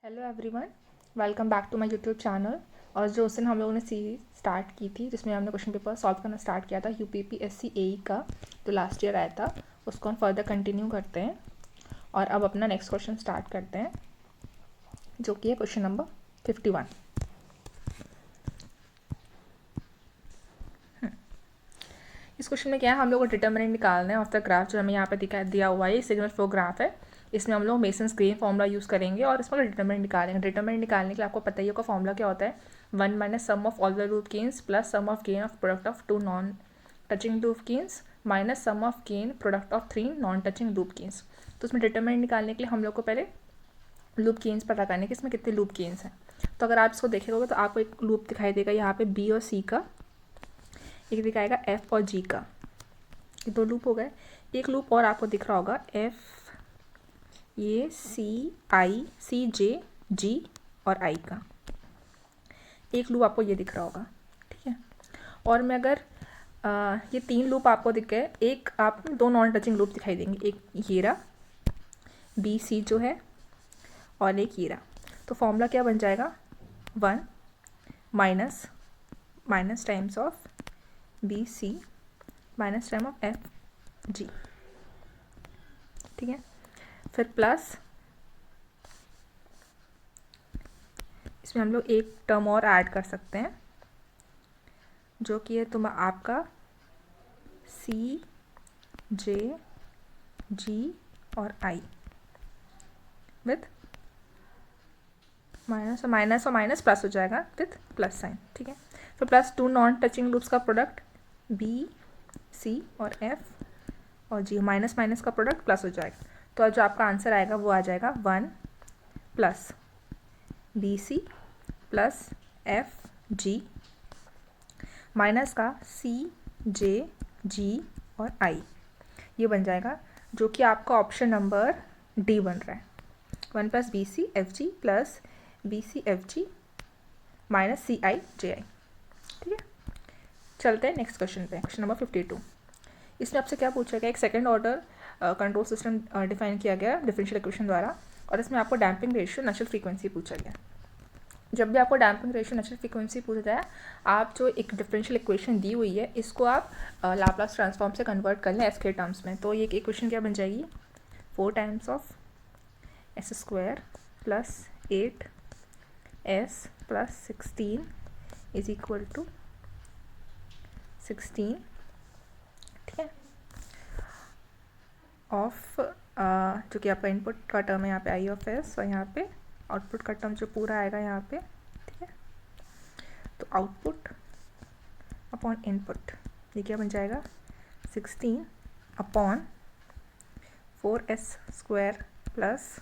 Hello everyone, welcome back to my YouTube channel. और जो उस दिन हम लोगों ने सीरीज स्टार्ट की थी जिसमें हमने क्वेश्चन पेपर सॉल्व करना स्टार्ट किया था यूपीपीएससी एई का, जो लास्ट ईयर आया था, उसको हम फर्दर कंटिन्यू करते हैं और अब अपना नेक्स्ट क्वेश्चन स्टार्ट करते हैं, जो कि है क्वेश्चन नंबर 51। इस क्वेश्चन में क्या है, हम लोग को डिटर्मिनेंट निकालना है ऑफ द ग्राफ, जो हमें यहाँ पे दिया हुआ है। ये सिग्नल फ्लो ग्राफ है। इसमें हम लोग मेसन्स ग्रीन फॉर्मूला यूज़ करेंगे और इसमें डिटर्मिनेंट निकालेंगे। डिटर्मिनेंट निकालने के लिए आपको पता ही होगा फॉर्मूला क्या होता है, 1 minus sum of all the loop gains plus sum of gain of product of 2 non touching loop gains minus sum of gain product of 3 non touching loop gains. तो इसमें डिटर्मिनेंट निकालने के लिए हम लोग को पहले लूप गेन्स पता करने के इसमें कितने लूप गेन्स हैं। तो अगर आप इसको देखेंगे तो आपको एक लूप दिखाई देगा यहाँ पे बी और सी का, एक दिखाएगा एफ और जी का। ये 2 लूप हो गए। एक लूप और आपको दिख रहा होगा एफ, ये सी जे जी और आई का एक लूप आपको ये दिख रहा होगा, ठीक है। और मैं अगर ये 3 लूप आपको दिख गए, एक आप 2 नॉन टचिंग लूप दिखाई देंगे, एक ये रहा बी सी जो है और एक ये रहा। तो फॉर्मूला क्या बन जाएगा, 1 minus times of b c minus time of f g, ठीक है। फिर प्लस इसमें हम लोग एक टर्म और ऐड कर सकते हैं, जो कि है आपका सी जे जी और आई विथ माइनस और माइनस प्लस हो जाएगा विथ प्लस साइन, ठीक है। फिर प्लस 2 नॉन टचिंग लूप्स का प्रोडक्ट बी सी और एफ और जी, माइनस का प्रोडक्ट प्लस हो जाएगा। तो जो आपका आंसर आएगा वो आ जाएगा 1 plus B C plus F G minus का सी जे जी और आई, ये बन जाएगा, जो कि आपका ऑप्शन नंबर डी बन रहा है। 1 plus B C F G plus B C F G minus C I J I, ठीक है। चलते हैं नेक्स्ट क्वेश्चन पे, क्वेश्चन नंबर 52। इसमें आपसे क्या पूछा गया, एक second order control system define किया गया डिफरेंशियल इक्वेशन द्वारा, और इसमें आपको डैम्पिंग रेशियो नेचुरल फ्रीक्वेंसी पूछा गया। जब भी आपको डैम्पिंग रेशियो नेचुरल फ्रीक्वेंसी पूछा जाए, आप जो एक डिफरेंशियल इक्वेशन दी हुई है इसको आप लाप्लास ट्रांसफॉर्म से कन्वर्ट कर लें एस के टर्म्स में। तो ये इक्वेशन क्या बन जाएगी, 4 times of s square plus 8 s plus 16 is equal to 16, ठीक है, ऑफ जो कि आपका इनपुट का टर्म है यहाँ पे आई ऑफ एस, और यहाँ पे आउटपुट का टर्म जो पूरा आएगा यहाँ पे, ठीक है। तो आउटपुट अपॉन इनपुट, ये क्या बन जाएगा, 16 upon 4s square plus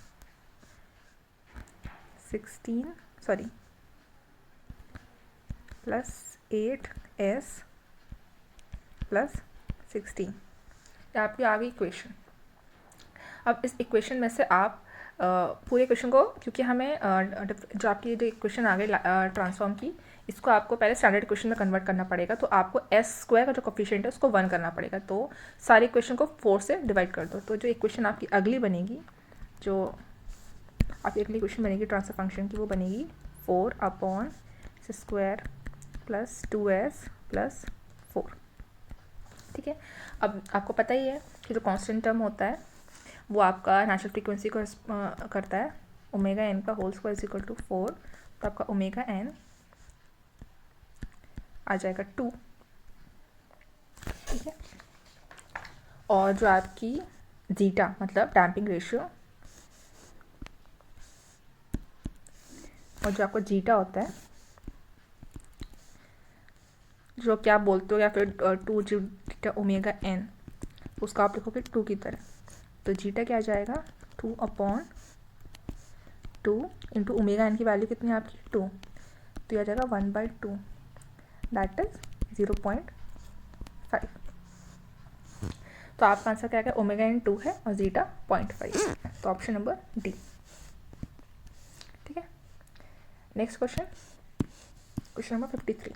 8s plus 16, ये आपकी आ गई इक्वेशन। अब इस इक्वेशन में से आप पूरे इक्वेशन को, क्योंकि हमें जो आपकी जो इक्वेशन आ गई ट्रांसफॉर्म की, इसको आपको पहले स्टैंडर्ड इक्वेशन में कन्वर्ट करना पड़ेगा। तो आपको एस स्क्वायर का जो कोफिशिएंट है उसको 1 करना पड़ेगा। तो सारी इक्वेशन को 4 से डिवाइड कर दो। तो जो इक्वेशन आपकी अगली बनेगी, जो आपकी अगली इक्वेशन बनेगी ट्रांसफर फंक्शन की, वो बनेगी 4 upon square plus 2s plus 4, ठीक है। अब आपको पता ही है कि जो कांस्टेंट टर्म होता है वो आपका नेचुरल फ्रीक्वेंसी को करता है, ओमेगा एन का whole square is equal to 4। तो आपका ओमेगा एन आ जाएगा 2, ठीक है। और जो आपकी जीटा मतलब डैम्पिंग रेशियो, और जो आपका जीटा होता है, जो क्या आप बोलते हो, या फिर 2 जीटा ओमेगा एन, उसका आप लिखोगे 2 की तरह। तो जीटा क्या आ जाएगा, 2 अपॉन 2 इंटू ओमेगा एन की वैल्यू कितनी है आपकी 2, तो यह आ जाएगा 1/2, दैट इज 0.5। तो आपका आंसर क्या है, ओमेगा एन 2 है और जीटा 0.5 है। तो ऑप्शन नंबर डी, ठीक है। Next question, question number 53।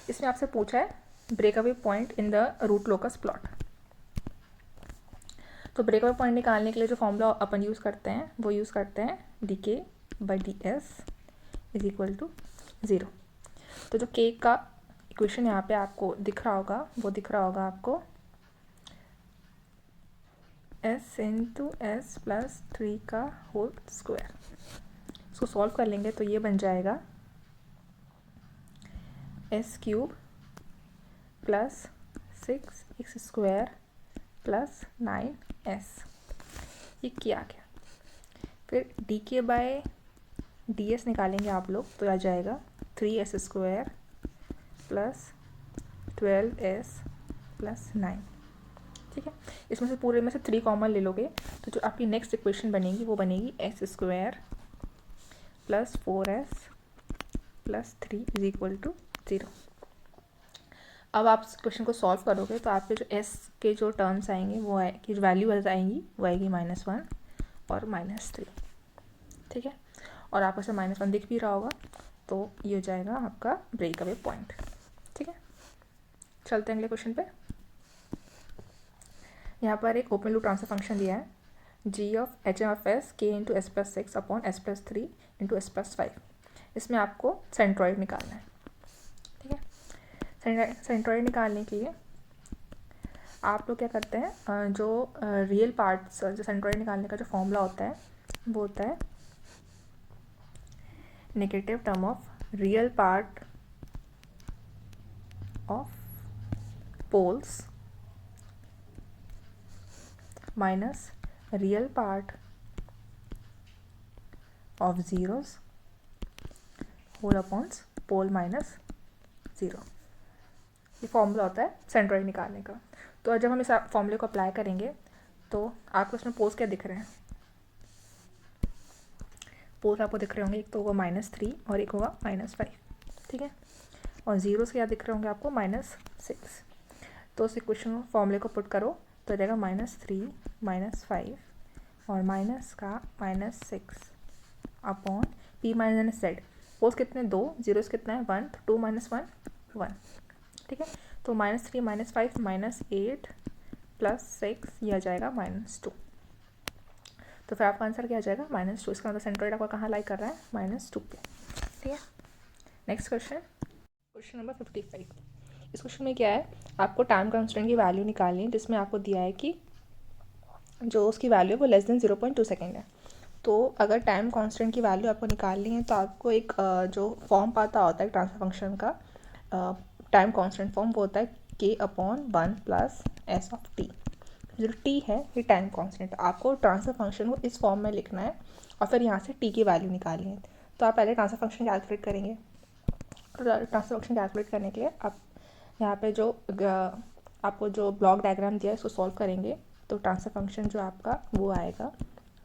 इसमें आपसे पूछा है breakaway point in the root locus plot. तो ब्रेकअवे पॉइंट निकालने के लिए जो फॉर्मूला अपन यूज़ करते हैं वो यूज़ करते हैं d k by d s is equal to 0। तो जो के का इक्वेशन यहाँ पे आपको दिख रहा होगा वो दिख रहा होगा आपको s इंटू एस प्लस 3 का होल स्क्वायर। इसको सॉल्व कर लेंगे तो ये बन जाएगा S cube plus 6x square plus 9s, ये किया गया। फिर डी के बाय डी एस निकालेंगे आप लोग तो आ जाएगा 3s square plus 12s plus 9। ठीक है, इसमें से पूरे में से 3 कॉमन ले लोगे तो जो आपकी नेक्स्ट इक्वेशन बनेगी वो बनेगी s square plus 4s plus 3 is equal to 0। अब आप इस क्वेश्चन को सॉल्व करोगे तो आपके जो s के जो टर्म्स आएंगे वो की जो वैल्यू आएंगी वो आएगी -1 और -3। ठीक है, और आपको से -1 दिख भी रहा होगा तो ये हो जाएगा आपका ब्रेक अवे पॉइंट। ठीक है, चलते हैं अगले क्वेश्चन पे। यहाँ पर एक ओपन लूप ट्रांसफर फंक्शन दिया है g of h of s k into S plus 6 upon S plus 3 into S plus 5। इसमें आपको सेंट्रॉइड निकालना है। ठीक है, सेंट्रॉइड निकालने के लिए आप लोग क्या करते हैं, जो रियल पार्ट्स जो सेंट्रॉइड निकालने का जो फॉर्मूला होता है वो होता है negative term of real part of poles minus real part of zeros whole upon pole minus 0। ये फॉर्मूला होता है सेंट्रॉइड निकालने का। तो जब हम इस फॉर्मूले को अप्लाई करेंगे तो आपको इसमें पोल्स क्या दिख रहे हैं, पोल्स आपको दिख रहे होंगे, एक तो होगा -3 और एक होगा -5। ठीक है, और जीरोस क्या दिख रहे होंगे आपको -6। तो उस इक्वेशन फॉर्मूले को पुट करो तो जाएगा -3 -5 और माइनस का -6 upon p minus z। Poles कितने 2, जीरोस कितना है 1, तो 2 - 1 1। ठीक है, तो -3 -5 -8 प्लस 6 ये आ जाएगा -2। तो फिर आपका आंसर क्या आ जाएगा -2। इसका मतलब सेंट्रॉइड आपका कहाँ लाई कर रहा है -2 पे। ठीक है, नेक्स्ट क्वेश्चन, क्वेश्चन नंबर 55। इस क्वेश्चन में क्या है, आपको टाइम कांस्टेंट की वैल्यू निकालनी है जिसमें आपको दिया है कि जो उसकी वैल्यू है वो लेस देन 0.2 सेकेंड है। तो अगर टाइम कांस्टेंट की वैल्यू आपको निकालनी है तो आपको एक जो फॉर्म पता होता है ट्रांसफर फंक्शन का, टाइम कांस्टेंट फॉर्म वो होता है k/1 plus s of t। जो t है ये टाइम कांस्टेंट, आपको ट्रांसफर फंक्शन को इस फॉर्म में लिखना है और फिर यहाँ से t की वैल्यू निकालनी है। तो आप पहले ट्रांसफर फंक्शन कैलकुलेट करेंगे। तो ट्रांसफर फंक्शन कैलकुलेट करने के लिए आप यहाँ पे जो आपको जो ब्लॉक डायग्राम दिया है इसको सॉल्व करेंगे। तो ट्रांसफर फंक्शन जो आपका वो आएगा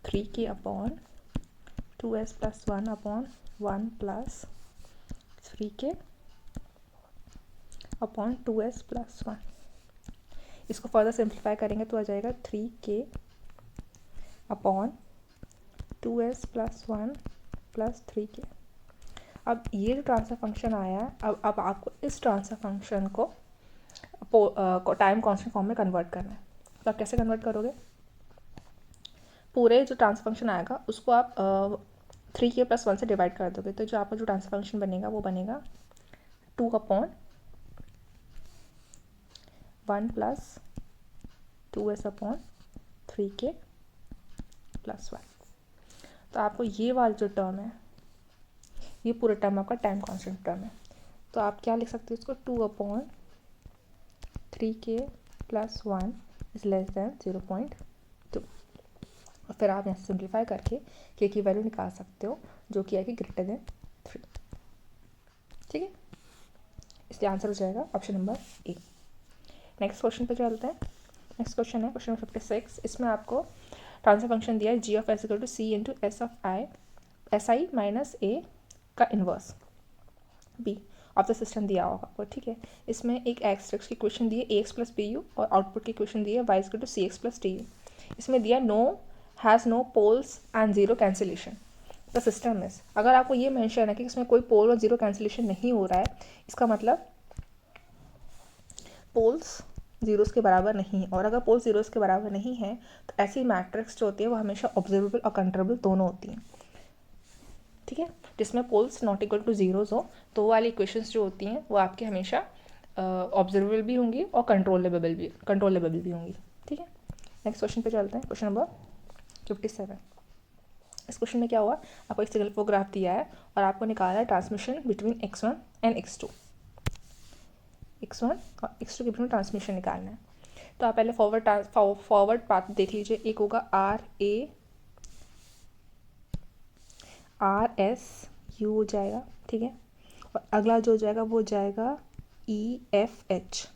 3k upon 2s plus 1 upon 1 plus 3k upon 2s plus 1। इसको फर्दर सिंप्लीफाई करेंगे तो आ जाएगा 3k upon 2s plus 1 plus 3k। अब ये जो ट्रांसफर फंक्शन आया है, अब आपको इस ट्रांसफर फंक्शन को टाइम कांस्टेंट फॉर्म में कन्वर्ट करना है। तो आप कैसे कन्वर्ट करोगे, पूरे जो ट्रांसफर फंक्शन आएगा उसको आप 3k प्लस 1 से डिवाइड कर दोगे। तो जो आपका जो ट्रांसफर फंक्शन बनेगा वो बनेगा 2 upon 1 plus 2s upon 3k plus 1। तो आपको ये वाला जो टर्म है ये पूरा टर्म आपका टाइम कांस्टेंट टर्म है। तो आप क्या लिख सकते हो इसको 2 upon 3k plus 1 is less than 0.2। और फिर आप यहाँ से सिंप्लीफाई करके k की वैल्यू निकाल सकते हो जो कि है कि ग्रेटर देन 3। ठीक है, इसलिए आंसर हो जाएगा option number A. Next question पे चलते हैं। नेक्स्ट क्वेश्चन है क्वेश्चन नंबर 56। इसमें आपको ट्रांसफर फंक्शन दिया है g of s equal to c into S of I S I minus A का inverse b of the system दिया होगा आपको। ठीक है, इसमें एक एक्स की इक्वेशन दी है ax प्लस बी यू और आउटपुट की इक्वेशन दी है y equal to c x plus t u. इसमें दिया has no poles and zero cancellation the system is. अगर आपको ये मेंशन है कि इसमें कोई पोल और जीरो कैंसिलेशन नहीं हो रहा है, इसका मतलब पोल्स जीरोस के बराबर नहीं है। और अगर पोल्स जीरोस के बराबर नहीं है तो ऐसी मैट्रिक्स जो होती है वो हमेशा ऑब्जर्वेबल और कंट्रोलेबल दोनों होती हैं। ठीक है, जिसमें poles not equal to zeros हो, तो वो वाली इक्वेशंस जो होती हैं वो आपके हमेशा ऑब्जर्वेबल भी होंगी और कंट्रोलेबल भी होंगी। ठीक है, नेक्स्ट क्वेश्चन पे चलते हैं। Question number 57। इस क्वेश्चन में क्या हुआ, आपको एक सिग्नल फ्लो ग्राफ दिया है और आपको निकालना है transmission between x1 and x2, x1 और x2 के बीच में ट्रांसमिशन निकालना है। तो आप पहले फॉरवर्ड पाथ देख लीजिए, एक होगा RS U हो जाएगा, ठीक है, और अगला जो हो जाएगा वो हो जाएगा EFH।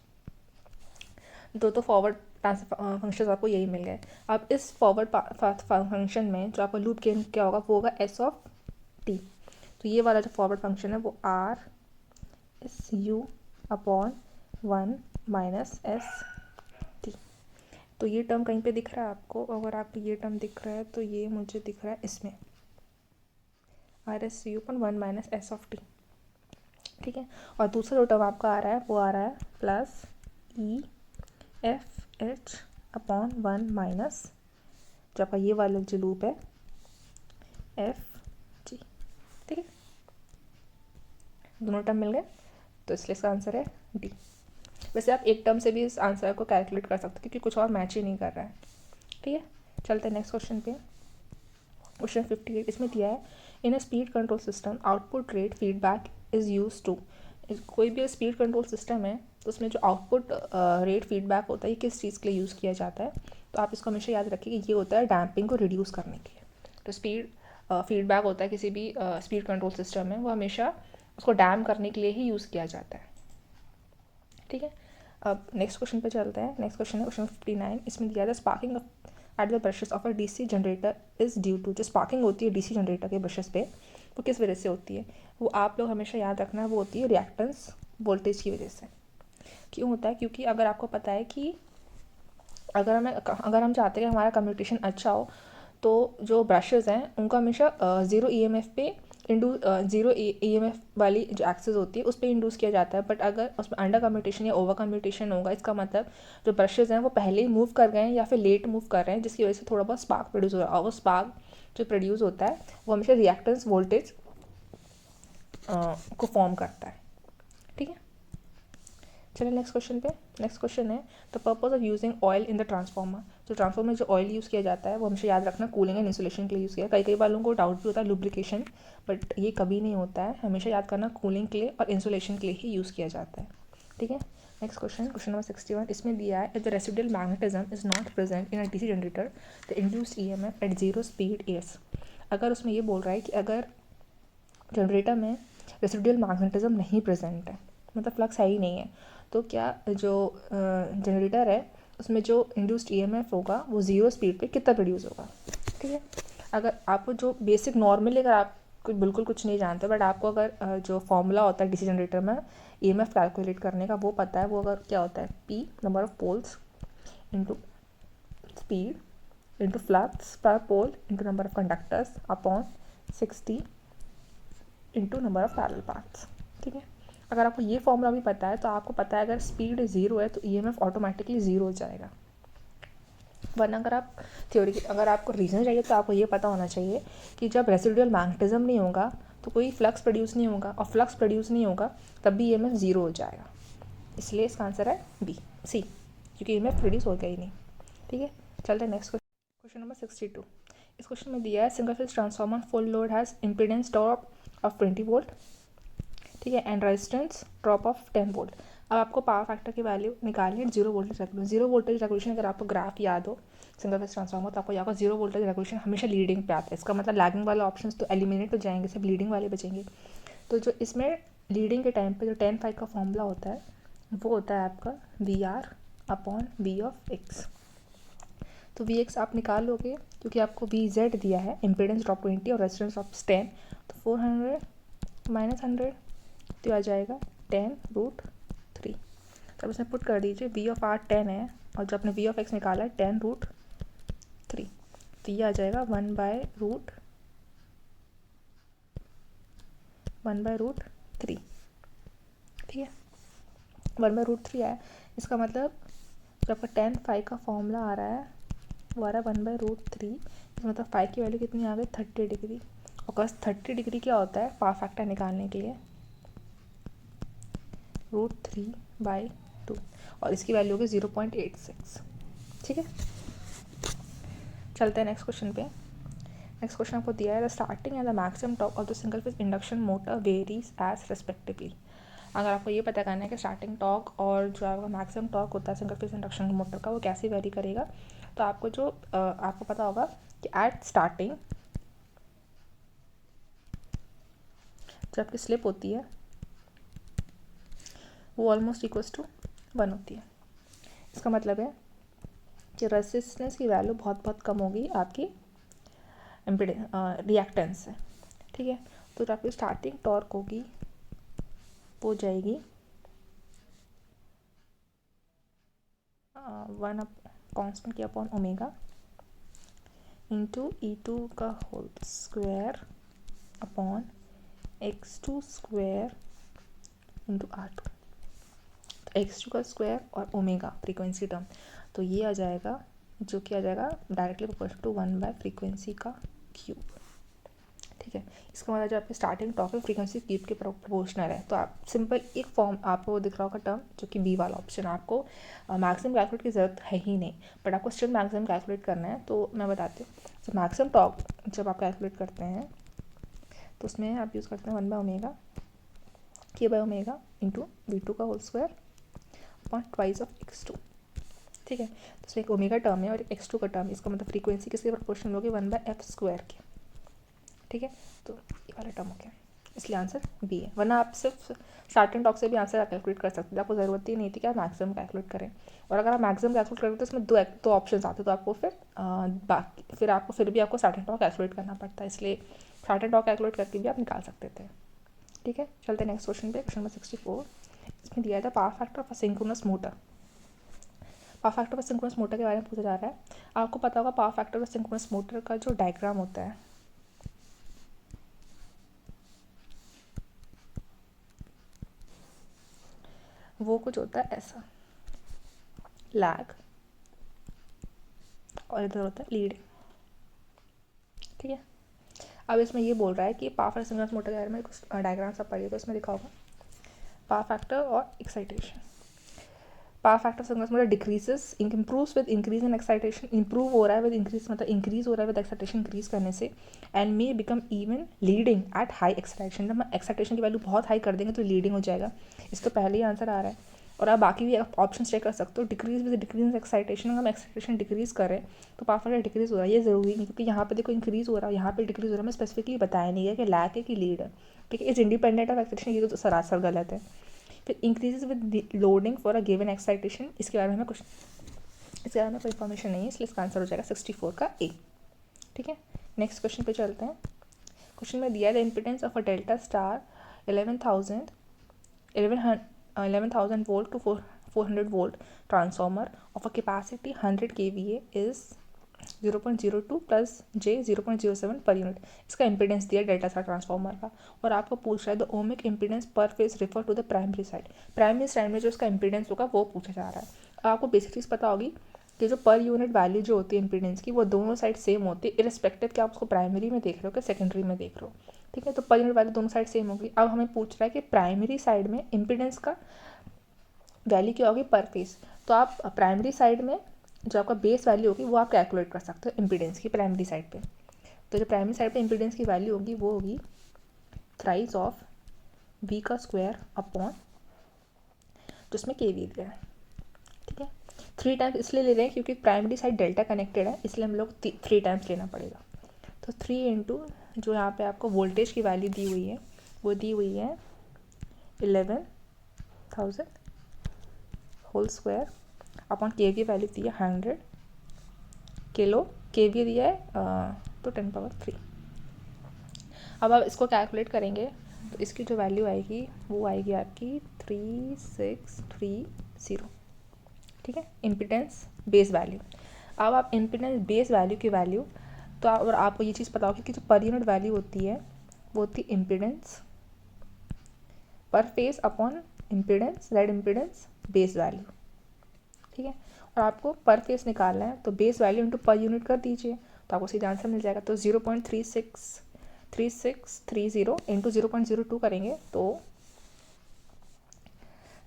तो फॉरवर्ड फंक्शन आपको यही मिल गए। अब इस फॉरवर्ड फंक्शन में जो आपका लूप गेन क्या होगा वो होगा S(t). तो ये वाला जो फॉरवर्ड फंक्शन है वो RSU/1 माइनस ST। तो ये टर्म कहीं पे दिख रहा है आपको, अगर आपको ये टर्म दिख रहा है तो ये मुझे दिख रहा है इसमें RSU/1 माइनस S(t), ठीक है। और दूसरा जो टर्म आपका आ रहा है वो आ रहा है प्लस EFH/1 माइनस जो आपका ये वाला जो लूप है FG, ठीक है। दोनों टर्म मिल गए, तो इसलिए इसका आंसर है D। वैसे आप एक टर्म से भी इस आंसर को कैलकुलेट कर सकते हो क्योंकि कुछ और मैच ही नहीं कर रहा है, ठीक है। चलते हैं नेक्स्ट क्वेश्चन पे। क्वेश्चन 58 इसमें दिया है, in a speed control system output rate feedback is use to. कोई भी स्पीड कंट्रोल सिस्टम है तो उसमें जो आउटपुट रेट फीडबैक होता है ये किस चीज़ के लिए यूज़ किया जाता है, तो आप इसको हमेशा याद रखिए कि ये होता है डैम्पिंग को रिड्यूस करने के लिए। तो स्पीड फीडबैक होता है किसी भी स्पीड कंट्रोल सिस्टम में, वो हमेशा उसको डैम करने के लिए ही यूज़ किया जाता है, ठीक है। अब नेक्स्ट क्वेश्चन पे चलते हैं। नेक्स्ट क्वेश्चन है क्वेश्चन 59। इसमें दिया है sparking at the brushes of a DC generator is due to. जो स्पार्किंग होती है डीसी जनरेटर के ब्रशेस पे वो किस वजह से होती है, वो आप लोग हमेशा याद रखना है, वो होती है रिएक्टेंस वोल्टेज की वजह से। क्यों होता है, क्योंकि अगर आपको पता है कि अगर हम चाहते हैं कि हमारा कम्यूटेशन अच्छा हो तो जो ब्रशेज़ हैं उनको हमेशा ज़ीरो EMF पे ज़ीरो EMF वाली जो एक्सेस होती है उस पर इंड्यूस किया जाता है। बट अगर उसमें अंडर कम्यूटेशन या ओवर कम्यूटेशन होगा, इसका मतलब जो ब्रशेज़ हैं वो पहले ही मूव कर गए हैं या फिर लेट मूव कर रहे हैं, जिसकी वजह से थोड़ा बहुत स्पार्क प्रोड्यूस हो रहा है। और वो स्पार्क जो प्रोड्यूस होता है वो हमेशा रिएक्टेंस वोल्टेज को फॉर्म करता है, ठीक है। चलिए नेक्स्ट क्वेश्चन पे। नेक्स्ट क्वेश्चन है the purpose of using oil in the transformer. तो ट्रांसफार्मर में जो ऑयल यूज़ किया जाता है वो हमेशा याद रखना कूलिंग एंड इंसुलेशन के लिए यूज़ किया। कई वालों को डाउट भी होता है लुब्रिकेशन, बट ये कभी नहीं होता है, हमेशा याद करना कूलिंग के लिए और इंसुलेशन के लिए ही यूज़ किया जाता है, ठीक है। Next question number 61। इसमें दिया है if the residual magnetism is not present in a DC generator the induced EMF at zero speed is. अगर उसमें ये बोल रहा है कि अगर जनरेटर में रेसिडुअल मैग्नेटिज्म नहीं प्रेजेंट है, मतलब फ्लक्स है ही नहीं है, तो क्या जो जनरेटर है उसमें जो इंड्यूस्ड EMF होगा वो ज़ीरो स्पीड पे कितना प्रोड्यूस होगा, ठीक है। अगर आपको जो बेसिक नॉर्मली अगर आप बिल्कुल कुछ नहीं जानते, बट आपको अगर जो फॉर्मूला होता है डीसी जनरेटर में EMF कैलकुलेट करने का वो पता है, वो अगर क्या होता है P number of poles into speed into flux per pole into number of conductors upon 60 into number of parallel paths, ठीक है। अगर आपको ये फॉर्मूला भी पता है तो आपको पता है अगर स्पीड ज़ीरो है तो EMF ऑटोमेटिकली ज़ीरो हो जाएगा। वरना अगर आप थ्योरी अगर आपको रीज़न चाहिए तो आपको ये पता होना चाहिए कि जब रेसिडुअल मैग्नेटिज्म नहीं होगा तो कोई फ्लक्स प्रोड्यूस नहीं होगा, और फ्लक्स प्रोड्यूस नहीं होगा तब भी EMF ज़ीरो हो जाएगा। इसलिए इसका आंसर है C, क्योंकि EMF प्रोड्यूस होगा ही नहीं, ठीक है। चलते हैं नेक्स्ट क्वेश्चन नंबर 62। इस क्वेश्चन में दिया है single phase transformer full load has impedance drop of 20 volt, ठीक है, and resistance drop of 10 volt. अब आपको पावर फैक्टर की वैल्यू निकालनी है zero voltage regulation. Zero voltage regulation अगर आपको ग्राफ याद हो सिंगल फेज ट्रांसफार्मर तो आपको याद हो जीरो वोल्टेज रेगुलेशन हमेशा लीडिंग पे आता है। इसका मतलब लैगिंग वाले ऑप्शन तो एलिमिनेट हो जाएंगे, सिर्फ लीडिंग वाले बचेंगे। तो जो इसमें लीडिंग के टाइम पे जो 10 का फॉर्मूला होता है वो होता है आपका VR/V(x). तो Vx आप निकाल लोगे क्योंकि आपको VZ दिया है, इम्पीडेंस ड्रॉप 20 और रेजिस्टेंस ड्रॉप 10, तो 400 माइनस 100 तो आ जाएगा 10√3। तब उसमें पुट कर दीजिए V(r) 10 है और जो आपने V(x) निकाला है 10√3, तो ये आ जाएगा 1/√3, ठीक है। 1/√3 है, इसका मतलब जो आपका 10 का फॉर्मूला आ रहा है वो आ रहा है 1/√3। इसका मतलब 5 की वैल्यू कितनी आ गई 30 डिग्री, और cos 30 डिग्री क्या होता है पावर फैक्टर निकालने के लिए, √3/2 और इसकी वैल्यू होगी 0.86। ठीक है, चलते हैं नेक्स्ट क्वेश्चन पे। नेक्स्ट क्वेश्चन आपको दिया है the starting and the maximum torque of the single phase induction motor varies as respectively. अगर आपको ये पता करना है कि स्टार्टिंग टॉर्क और जो आपका मैक्सिमम टॉर्क होता है सिंगल फेज इंडक्शन मोटर का वो कैसे वेरी करेगा, तो आपको जो आपको पता होगा कि एट स्टार्टिंग जब आपकी स्लिप होती है वो ऑलमोस्ट इक्वल्स टू 1 होती है। इसका मतलब है कि रेजिस्टेंस की वैल्यू बहुत बहुत कम होगी आपकी रिएक्टेंस से। ठीक है, तो जो आपकी स्टार्टिंग टॉर्क होगी वो जाएगी 1 कॉन्स्टेंट की अपॉन ओमेगा इंटू E2 का whole square upon x2 square into R2। तो x2 का स्क्वायर और ओमेगा फ्रीक्वेंसी टर्म, तो ये आ जाएगा जो कि आ जाएगा डायरेक्टली प्रोपोर्शनल टू 1/फ्रीक्वेंसी का क्यूब। ठीक है, इसका मतलब जो आपकी स्टार्टिंग टॉर्क है फ्रीक्वेंसी क्यूब के प्रोपोर्शनल है। तो आप सिंपल एक फॉर्म आपको दिख रहा होगा टर्म जो कि बी वाला ऑप्शन, आपको मैक्सिमम कैलकुलेट की ज़रूरत है ही नहीं, बट आपको स्टिल मैक्सिमम कैलकुलेट करना है। तो मैं बताती हूँ, तो मैक्सिमम टॉर्क जब आप कैलकुलेट करते हैं तो उसमें आप यूज़ करते हैं 1/ओमेगा k/ओमेगा इंटू V2 का whole square upon twice of x2। ठीक है, तो इसमें एक ओमेगा टर्म है और एक x2 का टर्म है, इसका मतलब फ्रीक्वेंसी किसके प्रोपोर्शनल होगी 1/f² के। ठीक है, तो ये वाला टर्म हो गया, इसलिए आंसर बी है। वरना आप सिर्फ स्टार्टिंग टॉक से भी आंसर कैलकुलेट कर सकते थे, आपको ज़रूरत ही नहीं थी कि आप मैक्सिमम कैलकुलेट करें। और अगर आप मैक्सिमम कैलकुलेट करें तो इसमें दो ऑप्शन आते, तो आपको फिर भी आपको स्टार्टिंग टॉक कैलकुलेट करना पड़ता है, इसलिए स्टार्टिंग टॉक कैलकुलेट करके भी आप निकाल सकते थे। ठीक है, चलते हैं नेक्स्ट क्वेश्चन पे, क्वेश्चन नंबर 64। इसमें दिया था power factor of a synchronous motor. Power factor of synchronous motor के बारे में पूछा जा रहा है। आपको पता होगा power factor of synchronous motor का जो डायग्राम होता है वो कुछ होता है ऐसा, लैग और इधर होता है लीड। ठीक है, अब इसमें ये बोल रहा है कि पावर फैक्टर सिंक्रोनस मोटर के बारे में कुछ डायग्राम सब पढ़िए, तो इसमें लिखा होगा पावर फैक्टर और excitation. Power factor synchronous motor decreases improves with increase in excitation, improve हो रहा है विद इंक्रीज, मतलब इंक्रीज हो रहा है विद एक्साइटेशन इंक्रीज करने से, and may become even leading at high excitation. जब हम एक्साइटेशन की वैल्यू बहुत हाई कर देंगे तो लीडिंग हो जाएगा। इसका पहले ही आंसर आ रहा है, और आप बाकी भी ऑप्शन चेक कर सकते हो। डिक्रीज विद डिक्रीज एक्साइटेशन, अगर हम एक्साइटेशन डिक्रीज करें तो पावर फैक्टर डिक्रीज हो रहा है, ये ज़रूरी नहीं, क्योंकि यहाँ पे देखो इंक्रीज हो रहा है, यहाँ पे डिक्रीज हो रहा है, मैं स्पेसिफिकली बताया नहीं है कि लैग है कि लीड है। ठीक है, इज इंडिपेंडेंट ऑफ एक्साइटेशन, ये तो सरासर गलत है। फिर increases with loading for a given excitation, इसके बारे में कुछ, इसके बारे में कोई इन्फॉर्मेशन नहीं है, इसलिए इसका आंसर हो जाएगा 64 का ए। ठीक है, नेक्स्ट क्वेश्चन पे चलते हैं। क्वेश्चन में दिया है the impedance of a delta star 11,000 volt to 400 volt transformer of a capacity 100 kVA is 0.02 plus J 0.07 per unit. इसका इम्पिडेंस दिया डेल्टा स्टार ट्रांसफॉर्मर का, और आपको पूछ रहा है the ohmic impedance per phase refer to the primary side. Primary side में जो इसका इम्पिडेंस होगा वो पूछा जा रहा है। आपको बेसिक चीज़ पता होगी कि जो पर यूनिट वैल्यू जो होती है इम्पिडेंस की वो दोनों साइड सेम होती है, इरिस्पेक्टिव कि आप उसको प्राइमरी में देख रहे हो कि सेकेंडरी में देख रहे हो। ठीक है, तो पर यूनिट वैल्यू दोनों साइड सेम होगी। अब हमें पूछ रहा है कि प्राइमरी साइड में इम्पिडेंस का वैल्यू क्या होगी पर फेज, तो आप प्राइमरी साइड में जो आपका बेस वैल्यू होगी वो आप कैलकुलेट कर सकते हो इम्पिडेंस की प्राइमरी साइड पे। तो जो प्राइमरी साइड पे इम्पिडेंस की वैल्यू होगी वो होगी थ्राइस ऑफ v का स्क्वायर अपॉन जिसमें के वी दिया है। ठीक है, 3 टाइम्स इसलिए ले रहे हैं क्योंकि प्राइमरी साइड डेल्टा कनेक्टेड है, इसलिए हम लोग 3 टाइम्स लेना पड़ेगा। तो 3 इंटू जो यहाँ पे आपको वोल्टेज की वैल्यू दी हुई है वो दी हुई है 11,000 होल स्क्वायर अपॉन के वी वैल्यू दी है 100 किलो, के वी दिया है तो 10⁻3। अब आप इसको कैलकुलेट करेंगे तो इसकी जो वैल्यू आएगी वो आएगी आपकी 3630। ठीक है, इम्पिडेंस बेस वैल्यू। अब आप इम्पिडेंस बेस वैल्यू की वैल्यू, तो और आपको ये चीज़ पता होगी कि जो पर यूनिट वैल्यू होती है वो होती है इम्पिडेंस पर face upon impedance Z impedance base value. ठीक है, और आपको पर फेस निकालना है तो base value into per unit कर दीजिए तो आपको सीधा आंसर मिल जाएगा। तो 0.36 3630 इंटू 0.02 करेंगे तो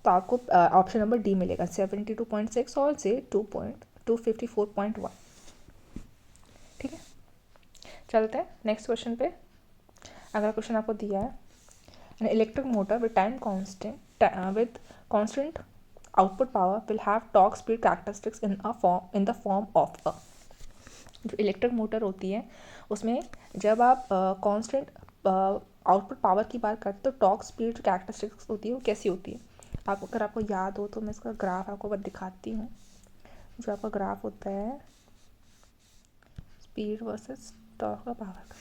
आपको ऑप्शन नंबर डी मिलेगा 72.6 और से 254.1। ठीक है, चलते हैं नेक्स्ट क्वेश्चन पे। अगला क्वेश्चन आपको दिया है an electric motor with time constant with constant output power will have torque speed characteristics in the form of a. जो इलेक्ट्रिक मोटर होती है उसमें जब आप कांस्टेंट आउटपुट पावर की बात करते हो तो टॉर्क स्पीड जो कैरेक्टरिस्टिक्स होती है वो कैसी होती है। आप अगर आपको याद हो तो मैं इसका ग्राफ आपको बस दिखाती हूँ। जो आपका ग्राफ होता है स्पीड वर्सेस टॉर्क का पावर का,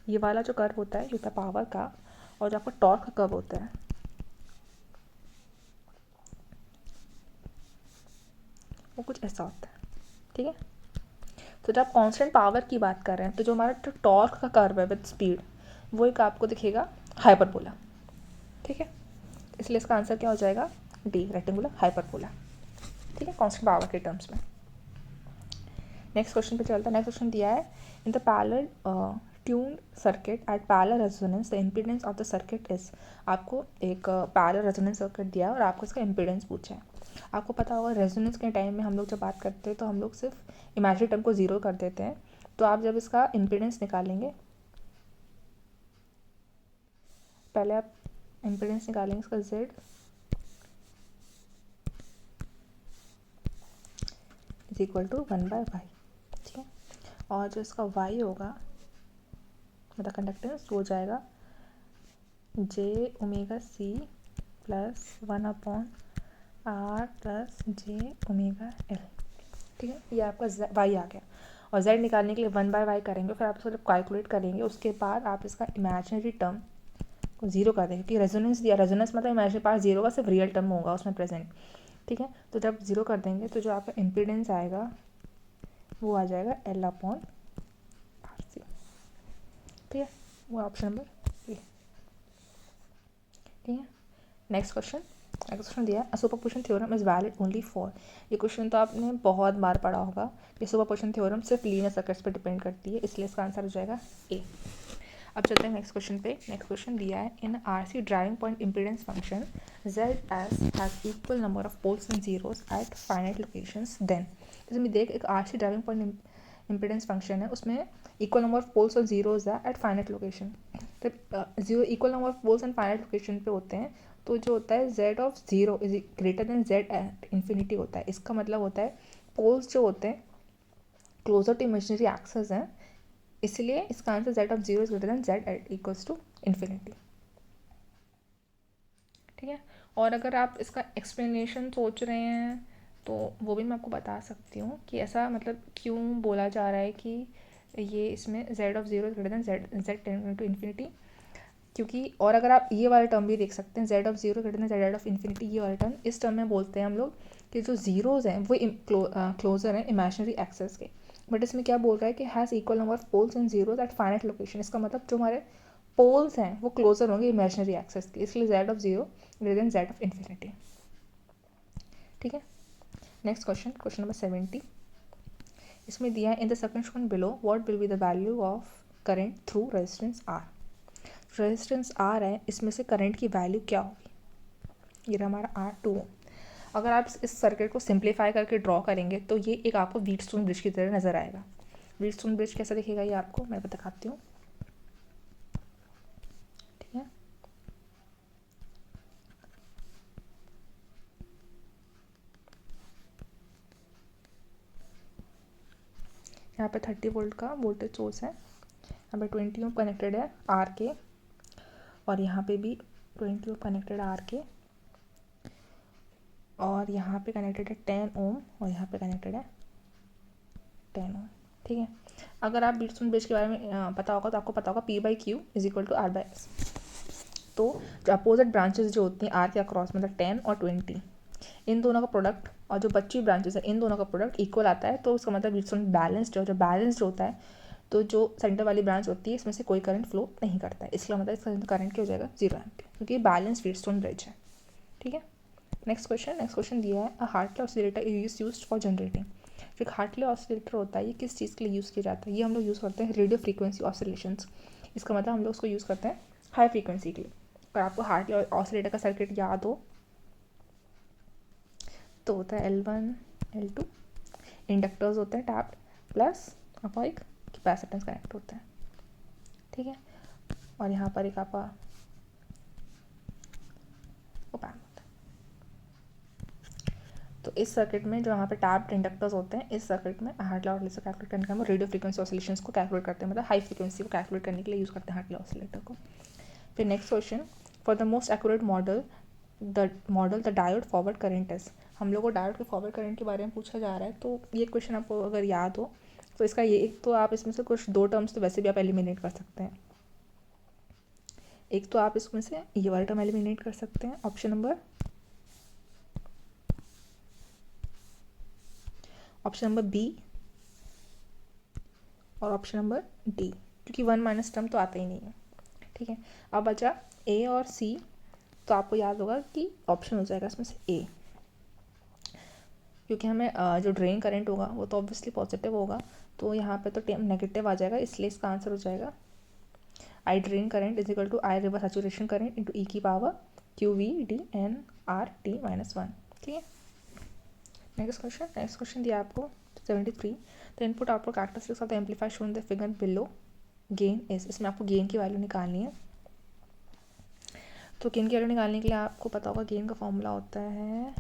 ये वाला जो कर्व होता है ये होता है पावर का, और जो आपका टॉर्क का कर्व होता है वो कुछ ऐसा होता है। ठीक है, तो जब आप कांस्टेंट पावर की बात कर रहे हैं तो जो हमारा जो टॉर्क का कर्व है विद स्पीड वो एक आपको दिखेगा हाइपरबोला। ठीक है, इसलिए इसका आंसर क्या हो जाएगा डी, रेक्टेंगुलर हाइपरबोला। ठीक है, कांस्टेंट पावर के टर्म्स में। नेक्स्ट क्वेश्चन पे चलता है। नेक्स्ट क्वेश्चन दिया है in the parallel tuned circuit eight parallel resonance the impedance of the circuit is. आपको एक पैरेलल रेजोनेंस सर्किट दिया है और आपको इसका इम्पीडेंस पूछा है। आपको पता होगा रेजोनेंस के टाइम में हम लोग जब बात करते हैं तो हम लोग सिर्फ इमेजिनरी टर्म को ज़ीरो कर देते हैं। तो आप जब इसका इम्पीडेंस निकालेंगे, पहले आप इम्पीडेंस निकालेंगे इसका Z is equal to 1/y। ठीक है, और जो इसका y होगा मतलब कंडक्टेंस हो जाएगा j⍵c plus 1/r plus j⍵l। ठीक है, ये आपका y आ गया। और z निकालने के लिए 1/y करेंगे, फिर आप इसको जब कैलकुलेट करेंगे उसके बाद आप इसका इमेजिनरी टर्म को ज़ीरो कर देंगे क्योंकि रेजोनेंस दिया, रेजोनेंस मतलब इमेजिनरी पार्ट जीरो का, सिर्फ रियल टर्म होगा उसमें प्रेजेंट। ठीक है, तो जब ज़ीरो कर देंगे तो जो आपका इम्पीडेंस आएगा वो आ जाएगा L/RC। ठीक है, वो ऑप्शन नंबर ए। ठीक है, नेक्स्ट क्वेश्चन दिया है superposition theorem is valid only for. ये क्वेश्चन तो आपने बहुत बार पढ़ा होगा कि सुपरपोजिशन थ्योरम सिर्फ लीनियर सर्किट्स पे डिपेंड करती है, इसलिए इसका आंसर हो जाएगा ए। अब चलते हैं नेक्स्ट क्वेश्चन पे। नेक्स्ट क्वेश्चन दिया है in RC driving point impedance function ZS has equal number of poles and zeros at finite locations then. जैसे मैं देख एक RC driving point impedance function है, उसमें इक्वल नंबर ऑफ पोल्स और जीरोस है एट फाइनाइट लोकेशन। जब zero equal number of poles and finite location पे होते हैं तो जो होता है Z(0) is greater than Z at infinity होता है। इसका मतलब होता है पोल्स जो होते हैं क्लोजर टू इमेजिनरी एक्सेस हैं, इसलिए इसका answer Z(0) is greater than Z at equals to infinity. ठीक है, और अगर आप इसका एक्सप्लेनेशन सोच रहे हैं तो वो भी मैं आपको बता सकती हूँ कि ऐसा मतलब क्यों बोला जा रहा है कि ये इसमें Z(0) is greater than Z tending to infinity. क्योंकि और अगर आप ये वाला टर्म भी देख सकते हैं Z(0) greater than Z infinity, ये वाला टर्म इस टर्म में बोलते हैं हम लोग कि जो जीरोज़ हैं वो क्लोजर हैं इमेजिनरी एक्सेस के। बट इसमें क्या बोल रहा है कि has equal number of poles and zeros at finite location. इसका मतलब जो हमारे पोल्स हैं वो क्लोजर होंगे इमेजिनरी एक्सेस के, इसलिए Z(0) greater than Z infinity. ठीक है, नेक्स्ट क्वेश्चन नंबर 70। इसमें दिया है in the circumstance below what will be the value of current through resistance R। Resistance R है, इसमें से करंट की वैल्यू क्या होगी। ये हमारा R2। अगर आप इस सर्किट को सिंप्लीफाई करके ड्रॉ करेंगे तो ये एक आपको व्हीटस्टोन ब्रिज की तरह नज़र आएगा। व्हीटस्टोन ब्रिज कैसा दिखेगा ये आपको मैं दिखाती हूँ। ठीक है, यहाँ पे 30 वोल्ट का वोल्टेज सोर्स है, यहाँ पे 20 ओम कनेक्टेड है R के, और यहाँ पे भी 20 ओम कनेक्टेड R के, और यहाँ पे कनेक्टेड है 10 ओम, और यहाँ पे कनेक्टेड है 10 ओम। ठीक है, अगर आप व्हीटस्टोन ब्रिज के बारे में पता होगा तो आपको पता होगा P/Q is equal to R/S। तो जो अपोजिट ब्रांचेस जो होती हैं R के अक्रॉस मतलब 10 और 20, इन दोनों का प्रोडक्ट और जो बची ब्रांचेस है इन दोनों का प्रोडक्ट इक्वल आता है, तो उसका मतलब व्हीटस्टोन बैलेंस्ड है। जो बैलेंस्ड होता है तो जो सेंटर वाली ब्रांच होती है इसमें से कोई करंट फ्लो नहीं करता है, इसका मतलब इसका करंट क्या हो जाएगा 0 एम्पीयर, क्योंकि बैलेंस व्हीटस्टोन ब्रिज है। ठीक है, नेक्स्ट क्वेश्चन दिया है a Hartley oscillator is used for generating. जो हार्टली ऑसिलेटर होता है ये किस चीज़ के लिए यूज़ किया जाता है? ये हम लोग यूज़ करते हैं रेडियो फ्रीक्वेंसी ऑसिलेशंस। इसका मतलब हम लोग उसको यूज़ करते हैं हाई फ्रीक्वेंसी के लिए। अगर आपको हार्टली ऑसिलेटर का सर्किट याद हो तो होता है L1 L2, इंडक्टर्स होते हैं टैप्ड, प्लस आपका एक कैपेसिटेंस कनेक्ट होता है, ठीक है। और यहाँ पर एक आपका ओपैम्प होता है। तो इस सर्किट में जो यहाँ पे टैप्ड इंडक्टर्स होते हैं, इस सर्किट में हार्टली ऑसिलेटर कैलकुलेट करने का हम रेडियो फ्रीक्वेंसी ऑसिलेशंस को कैलकुलेट करते हैं, मतलब हाई फ्रीक्वेंसी को कैलकुलेट करने के लिए यूज़ करते हैं हार्टली ऑसिलेटर को। फिर next question, for the most accurate model the diode forward current is. हम लोग को डायोड के फॉरवर्ड करंट के बारे में पूछा जा रहा है, तो ये क्वेश्चन आपको अगर याद हो तो इसका ये एक तो आप इसमें से कुछ 2 टर्म्स तो वैसे भी आप एलिमिनेट कर सकते हैं। एक तो आप इसमें से ये वाला टर्म एलिमिनेट कर सकते हैं, ऑप्शन नंबर बी और ऑप्शन नंबर डी, क्योंकि 1 माइनस टर्म तो आता ही नहीं है, ठीक है। अब बचा ए और सी, तो आपको याद होगा कि ऑप्शन हो जाएगा इसमें से ए, क्योंकि हमें जो ड्रेन करंट होगा वो तो ऑब्वियसली पॉजिटिव होगा, तो यहाँ पे तो टेम नेगेटिव आ जाएगा, इसलिए इसका आंसर हो जाएगा I drain current is equal to I reverse saturation current into E की पावर QVDNRT-1, ठीक है। नेक्स्ट क्वेश्चन दिया आपको 73, the input output characteristics of the amplifier shown the figure below, gain is. इसमें आपको गेन की वैल्यू निकालनी है। तो गेन की वैल्यू निकालने के लिए आपको पता होगा गेन का फॉर्मूला होता है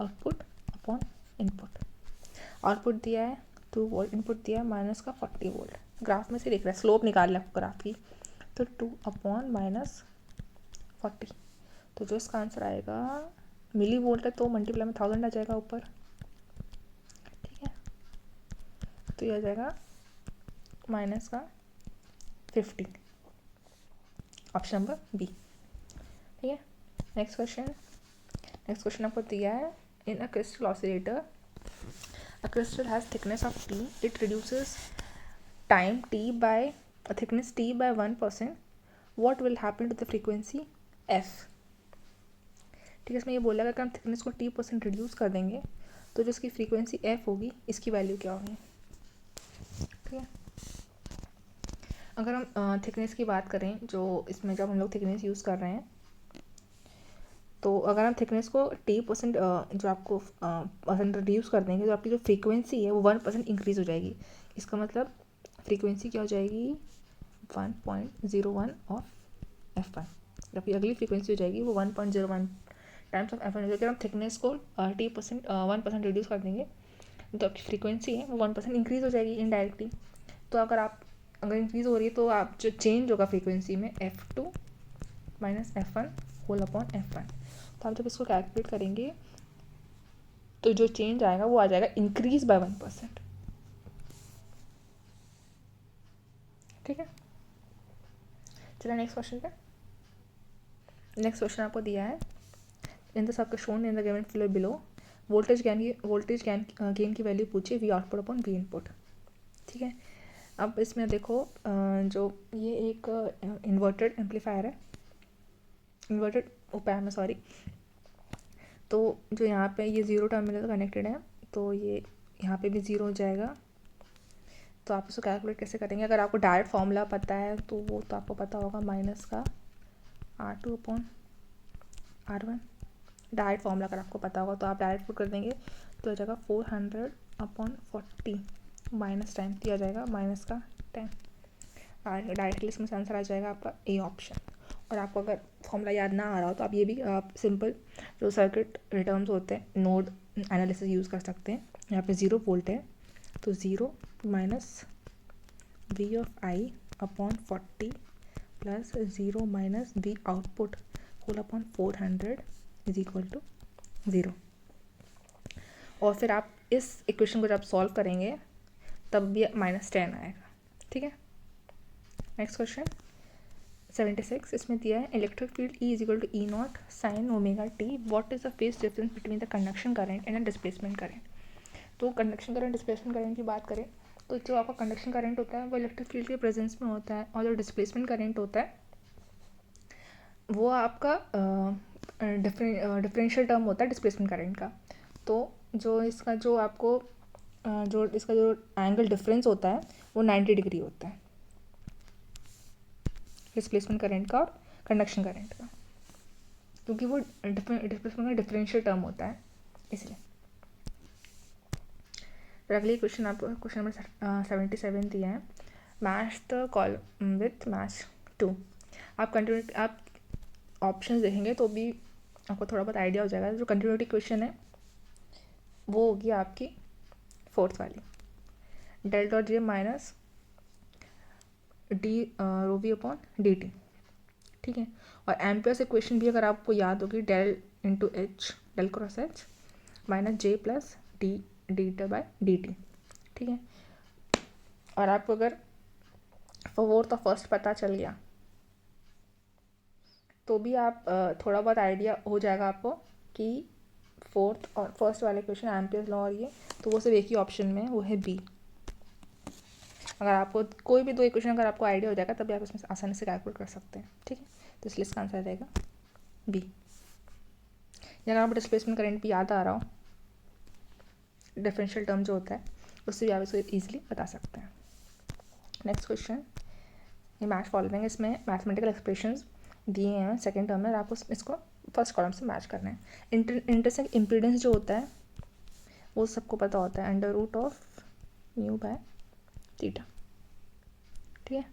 आउटपुट अपॉन इनपुट। आउटपुट दिया है 2 वोल्ट, इनपुट दिया है माइनस का 40 वोल्ट। ग्राफ में से दिख रहा है, स्लोप निकाल लिया आपको ग्राफ की, तो 2 अपॉन माइनस 40, तो जो इसका आंसर आएगा मिली वोल्ट है तो मल्टीप्लाई में 1000 आ जाएगा ऊपर, ठीक है। तो ये आ जाएगा माइनस का 50, ऑप्शन नंबर बी, ठीक है। नेक्स्ट क्वेश्चन आपको दिया है, in a crystal oscillator a crystal has thickness of t, it reduces time t by thickness t by 1%, what will happen to the frequency f। ठीक है, इसमें ये बोला अगर हम थिकनेस को t% रिड्यूस कर देंगे तो जो इसकी फ्रीक्वेंसी f होगी इसकी वैल्यू क्या होगी, ठीक है। अगर हम थिकनेस की बात करें, जो इसमें जब हम लोग थिकनेस यूज़ कर रहे हैं, तो अगर हम थिकनेस को t% जो आपको परसेंट रिड्यूस कर देंगे तो आपकी जो फ्रीक्वेंसी है वो 1% इंक्रीज़ हो जाएगी। इसका मतलब फ्रीक्वेंसी क्या हो जाएगी 1.01 ऑफ f1, जबकि अगली फ्रीक्वेंसी हो जाएगी वो 1.01 टाइम्स ऑफ f1 हो जाएगी। अगर हम थिकनेस को 1% रिड्यूस कर देंगे तो आपकी फ्रीक्वेंसी है वो 1% इंक्रीज़ हो जाएगी इनडायरेक्टली। तो अगर इंक्रीज़ हो रही है तो आप जो चेंज होगा फ्रीक्वेंसी में f2 minus f1 whole upon f1, तो आप जब इसको कैलकुलेट करेंगे तो जो चेंज आएगा वो आ जाएगा इंक्रीज बाय 1%, ठीक है। चलिए नेक्स्ट क्वेश्चन पे। नेक्स्ट क्वेश्चन आपको दिया है, in the circuit shown in the given figure below, voltage gain की वैल्यू पूछिए we output upon we input, ठीक है। अब इसमें देखो जो ये एक इन्वर्टेड एम्पलीफायर है, इन्वर्टेड ओपैम्प है सॉरी, तो जो यहाँ पे ये 0 टर्मिनल कनेक्टेड है तो ये यहाँ पे भी 0 हो जाएगा। तो आप इसको कैलकुलेट कैसे करेंगे, अगर आपको डायरेक्ट फॉर्मूला पता है तो वो तो आपको पता होगा माइनस का R2 upon R1, direct formula अगर आपको पता होगा तो आप डायरेक्ट पुट कर देंगे तो आ जाएगा 400 अपॉन 40 माइनस 10 दिया जाएगा माइनस का 10, डायरेक्टली इसमें से आंसर आ जाएगा आपका ए ऑप्शन। और आपको अगर फॉर्मूला याद ना आ रहा हो तो आप ये भी आप सिंपल जो सर्किट रिटर्न्स होते हैं नोड एनालिसिस यूज़ कर सकते हैं। यहाँ पे 0 वोल्ट है तो 0 minus v of i upon 40 plus 0 minus v output whole upon 400 is equal to 0। और फिर आप इस इक्वेशन को जब सॉल्व करेंगे तब भी -10 आएगा, ठीक है। नेक्स्ट क्वेश्चन 76, इसमें दिया है electric field E is equal to E not sine omega t, what is the phase difference between the conduction current and displacement current. तो कंडक्शन करंट डिस्प्लेसमेंट करंट की बात करें तो जो आपका कंडक्शन करंट होता है वो इलेक्ट्रिक फील्ड के प्रेजेंस में होता है, और जो डिस्प्लेसमेंट करंट होता है वो आपका डिफरेंशियल टर्म होता है डिस्प्लेसमेंट करंट का। तो जो इसका जो आपको जो इसका जो एंगल डिफरेंस होता है वो 90 डिग्री होता है, डिस्प्लेसमेंट करंट का और कंडक्शन करंट का, क्योंकि वो डिस्प्लेसमेंट का डिफरेंशियल टर्म होता है इसलिए। फिर अगली क्वेश्चन आपको क्वेश्चन नंबर 77 दिया है, match the column with match 2। आप कंटिन्यूटी आप ऑप्शन देखेंगे तो भी आपको थोड़ा बहुत आइडिया हो जाएगा। जो कंटिन्यूटी क्वेश्चन है वो होगी आपकी फोर्थ वाली, del dot g minus d rho v upon d t, ठीक है। और एम्पियर्स इक्वेशन भी अगर आपको याद होगी, del into h, del cross h minus j plus d d t by d t, ठीक है। और आपको अगर फोर्थ और फर्स्ट पता चल गया तो भी आप थोड़ा बहुत आइडिया हो जाएगा आपको कि फोर्थ और फर्स्ट वाले क्वेश्चन एम्पियर्स लॉ और ये, तो वो सिर्फ एक ही ऑप्शन में है, वो है बी। अगर आपको कोई भी दो इक्वेशन अगर आपको आइडिया हो जाएगा तभी आप इसमें आसानी से कैलकुलेट कर सकते हैं, ठीक है। तो इसलिए इसका आंसर रहेगा बी। या अगर आपको डिस्प्लेसमेंट करंट भी याद आ रहा हो, डिफरेंशियल टर्म जो होता है उससे भी आप इसको ईजिली बता सकते हैं। नेक्स्ट क्वेश्चन, ये मैच फॉलोइंग, इसमें मैथमेटिकल एक्सप्रेशंस दिए हैं सेकेंड टर्म में, और आपको इसको फर्स्ट कॉलम से मैच करना है। इंटरसेक्ट इम्पीडेंस जो होता है वो सबको पता होता है, under root of mu by theta, ठीक है।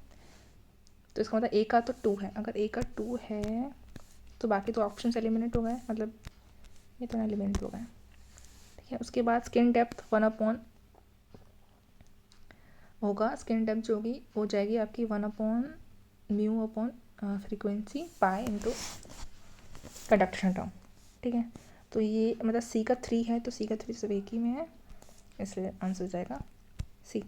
तो इसका मतलब ए का तो 2 है, अगर ए का 2 है तो बाकी तो ऑप्शन एलिमिनेट हो गए, मतलब ये तो एलिमिनेट हो गए, ठीक है। उसके बाद स्किन डेप्थ 1 अपॉन होगा, स्किन डेप्थ जो होगी हो जाएगी आपकी 1 upon mu upon frequency pi into conduction term, ठीक है। तो ये मतलब सी का 3 है, तो सी का 3 सब एक ही में है, इसलिए आंसर हो जाएगा सी।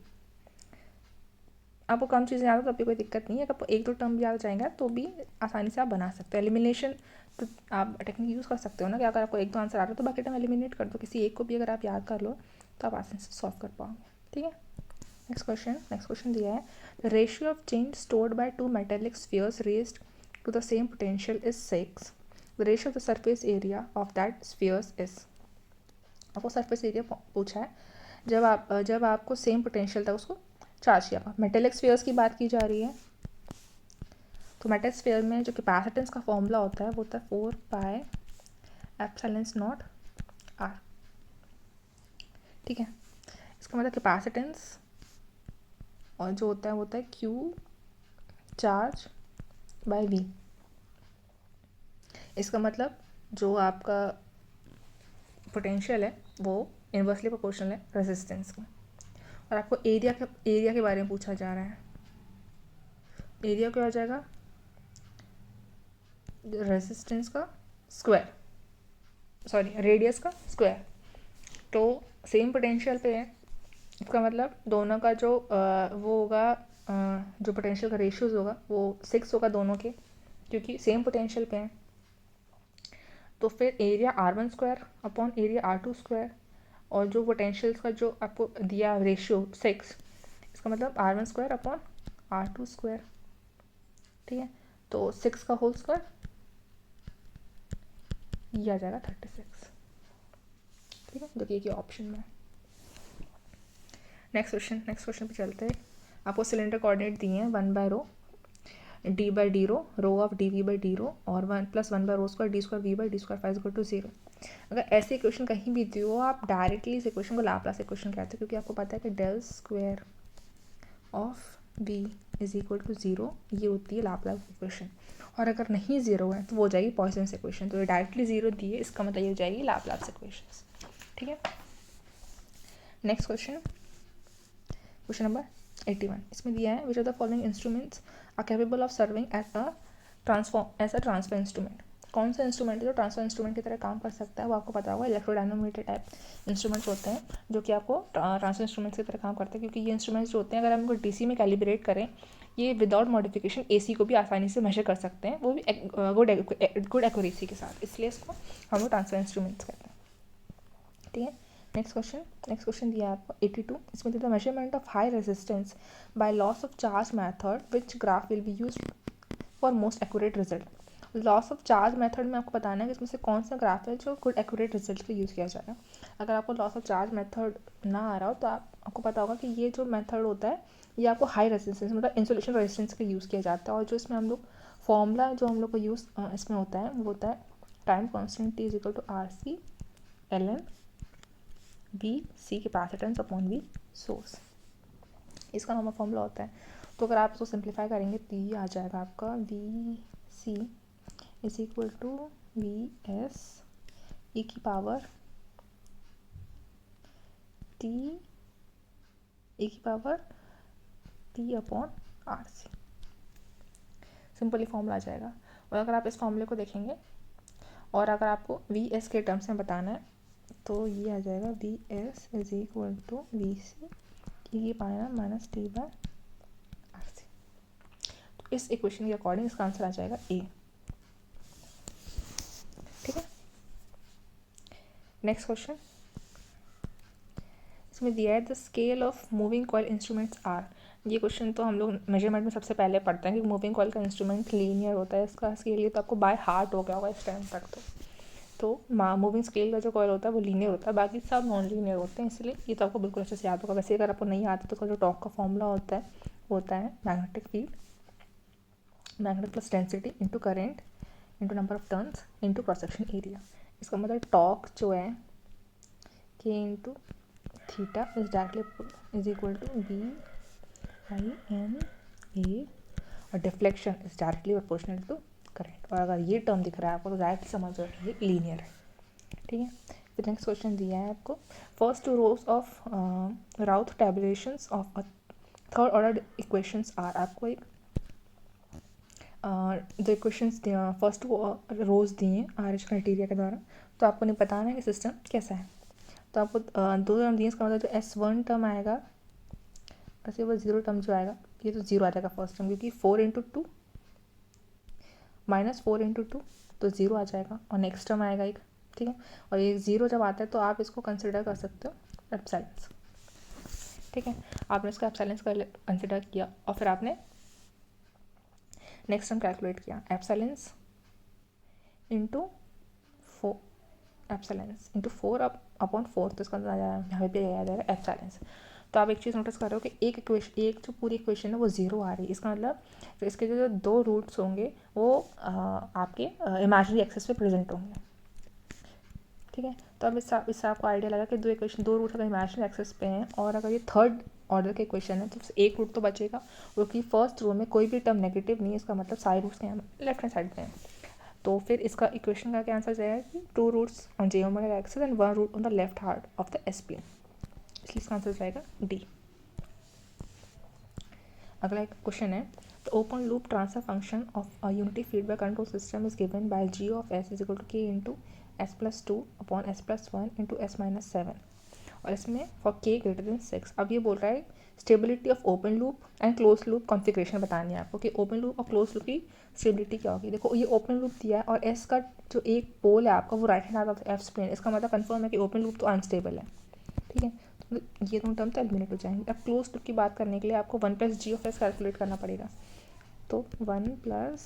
आपको कम चीज़ें याद हो तो अभी कोई दिक्कत नहीं है, अगर एक दो टर्म भी याद जाएगा तो भी आसानी से आप बना सकते हो। एलिमिनेशन तो आप टेक्निक यूज़ कर सकते हो ना, कि अगर आपको एक दो आंसर आ रहा है तो बाकी टर्म एलिमिनेट कर दो, किसी एक को भी अगर आप याद कर लो तो आप आसानी से सॉल्व कर पाओगे, ठीक है। नेक्स्ट क्वेश्चन दिया है, the ratio of change stored by two metallic spheres raised to the same potential is 6, the ratio of the surface area of that spheres is. आपको सरफेस एरिया पूछा है जब आपको सेम पोटेंशियल था उसको charge किया। मेटेलिक स्फीयर्स की बात की जा रही है, तो मेटल स्फीयर में जो कैपेसिटेंस का फॉर्मूला होता है वो होता है 4 पाई एप्सिलॉन नॉट आर, ठीक है। इसका मतलब कैपेसिटेंस और जो होता है वो होता है क्यू चार्ज बाय वी। इसका मतलब जो आपका पोटेंशियल है वो इन्वर्सली प्रोपोर्शनल है रेजिस्टेंस का। और आपको एरिया के बारे में पूछा जा रहा है, एरिया क्या हो जाएगा, रेजिस्टेंस का स्क्वायर, सॉरी रेडियस का स्क्वायर। तो सेम पोटेंशियल पे है, इसका मतलब दोनों का जो वो होगा, जो पोटेंशियल का रेशियोज होगा वो 6 होगा दोनों के, क्योंकि सेम पोटेंशियल पे हैं। तो फिर area R1 square upon area R2 square, और जो पोटेंशियल्स का जो आपको दिया रेशियो 6, इसका मतलब R1 square upon R2 square, ठीक है। तो 6 का होल स्क्वायर ये आ जाएगा 36, ठीक है, जो कि ऑप्शन में। नेक्स्ट क्वेश्चन पे चलते हैं। आपको सिलेंडर कोऑर्डिनेट दिए हैं 1 by rho D by D rho of D V by D rho और 1 + 1 by rho square D square V by D square 5 = 0। अगर ऐसे इक्वेशन कहीं भी दी हो आप डायरेक्टली इस इक्वेशन को लाप्लास इक्वेशन कहते हैं, क्योंकि आपको पता है कि del square of v is equal to 0 ये होती है लाप्लास इक्वेशन। और अगर नहीं 0 है तो वो हो जाएगी पॉइसन्स इक्वेशन। तो ये डायरेक्टली 0 दी है, इसका मतलब ये हो जाएगी लाप्लास इक्वेशन, ठीक है। नेक्स्ट क्वेश्चन नंबर 81, इसमें दिया है which are the following instruments are capable of serving as a transfer instrument. कौन सा इंस्ट्रूमेंट है जो ट्रांसफर इंस्ट्रूमेंट की तरह काम कर सकता है, वो आपको पता होगा। इलेक्ट्रोडायनोमीटर टाइप इंस्ट्रूमेंट्स होते हैं जो कि आपको ट्रांसफर इंस्ट्रूमेंट्स की तरह काम करते हैं, क्योंकि ये इंस्ट्रूमेंट्स जो होते हैं अगर हम इनको डीसी में कैलिब्रेट करें, ये विदाउट मॉडिफिकेशन एसी को भी आसानी से मेजर कर सकते हैं, वो भी गुड एक्यूरेसी के साथ, इसलिए इसको हम लोग ट्रांसफर इंस्ट्रूमेंट्स कहते हैं, ठीक है। नेक्स्ट क्वेश्चन दिया है आपको 82, इसमें दिया measurement of high resistance by loss of charge method which graph will be used for most accurate result. Loss of charge method में आपको बताना है कि इसमें से कौन सा ग्राफ है जो गुड एक्यूरेट रिजल्ट के यूज़ किया जाएगा। अगर आपको लॉस ऑफ चार्ज मेथड ना आ रहा हो तो आपको पता होगा कि ये जो मेथड होता है ये आपको हाई रेजिस्टेंस मतलब इंसुलेशन रेजिस्टेंस के यूज़ किया जाता है। और जो इसमें हम लोग फॉर्मूला जो हम लोग को यूज़ इसमें होता है वो होता है time constant t is equal to r c l n v c capacitance upon v source, इसका नॉर्मल फॉर्मूला होता है। तो अगर आप इसको सिंप्लीफाई करेंगे तो ये आ जाएगा आपका V C is equal to V S E की पावर टी ई की power T upon R C, simply formula आ जाएगा। और अगर आप इस फॉर्मूले को देखेंगे और अगर आपको वी एस के टर्म्स में बताना है तो ये आ जाएगा V S is equal to V C E की power minus T by R C. तो इस इक्वेशन के अकॉर्डिंग इसका आंसर आ जाएगा ए। ठीक है, नेक्स्ट क्वेश्चन, इसमें दिया है the scale of moving coil instruments are. ये क्वेश्चन तो हम लोग मेजरमेंट में सबसे पहले पढ़ते हैं कि मूविंग कॉइल का इंस्ट्रूमेंट लीनियर होता है, इसका स्केल ये तो आपको बाय हार्ट हो गया होगा इस टाइम तक। तो मूविंग स्केल का जो कॉइल होता है वो लीनियर होता है, बाकी सब नॉन लीनियर होते हैं, इसलिए ये तो आपको बिल्कुल अच्छे से याद होगा। वैसे अगर आपको नहीं आता तो उसका जो टॉर्क का फॉर्मूला होता है वो होता है magnetic field, magnetic plus density into current into number of turns into cross section area. इसका मतलब टॉर्क जो है K into theta is directly is equal to B I N A और deflection is directly proportional to current. और अगर ये term दिख रहा है आपको तो डायरेक्टली समझ लो ये लीनियर है। ठीक है, फिर नेक्स्ट क्वेश्चन दिया है आपको first two rows of Routh tabulations of third order equations are. आपको एक जो इक्वेशंस फर्स्ट टू रोज दिए आर एच क्राइटेरिया के द्वारा, तो आपको नहीं बताना है कि सिस्टम कैसा है। तो आपको दो टर्म दिए, इसका मतलब जो S1 टर्म आएगा वैसे वो जीरो टर्म जो आएगा ये तो जीरो आ जाएगा फर्स्ट टर्म, क्योंकि 4 into two minus 4 into two तो ज़ीरो आ जाएगा और नेक्स्ट टर्म आएगा एक। ठीक है, और ये ज़ीरो जब आता है तो आप इसको कंसिडर कर सकते हो एप्सिलॉन्स। ठीक है, आपने इसका एप्सिलॉन्स कंसिडर किया और फिर आपने नेक्स्ट टर्म कैलकुलेट किया एप्सिलॉन्स इंटू 4 एप्सिलॉन्स इंटू 4 अपॉन 4, तो इसका यहाँ पे आ जाएगा एप्सिलॉन्स। तो आप एक चीज़ नोटिस कर रहे हो कि एक जो पूरी इक्वेशन है वो ज़ीरो आ रही है, इसका मतलब तो इसके जो दो रूट्स होंगे वो आपके इमेजिनरी एक्सेस पे प्रेजेंट होंगे। ठीक है, तो अब इससे आपको आइडिया लगा कि दो रूट्स अगर इमेजिनरी एक्सेस पे हैं और अगर ये थर्ड ऑर्डर के इक्वेशन है तो एक रूट तो बचेगा, क्योंकि फर्स्ट रो में कोई भी टर्म नेगेटिव नहीं है, इसका मतलब सारे रूट्स के लेफ्ट हैंड साइड पे हैं। तो फिर इसका इक्वेशन का क्या आंसर जाएगा कि 2 roots on J omega axis and 1 root on the left हार्ट ऑफ द एस प्लेन, इसलिए इसका आंसर जाएगा डी। अगला एक क्वेश्चन है the open loop transfer function of a unity feedback control system is given by G of S is equal to K into S plus 2 upon S plus 1 into S minus 7 और इसमें for के greater than 6। अब ये बोल रहा है stability of open loop and close loop configuration बतानी है आपको कि ओपन लूप और क्लोज लूप की स्टेबिलिटी क्या होगी। देखो ये ओपन लूप दिया है और एस का जो एक पोल है आपका वो right hand side of f plane, इसका मतलब कंफर्म है कि ओपन लूप तो अनस्टेबल है। ठीक है, तो ये दोनों टर्म तो एलिमिनेट हो जाएंगे। अब क्लोज लूप की बात करने के लिए आपको 1 plus g of s calculate करना पड़ेगा, तो 1 plus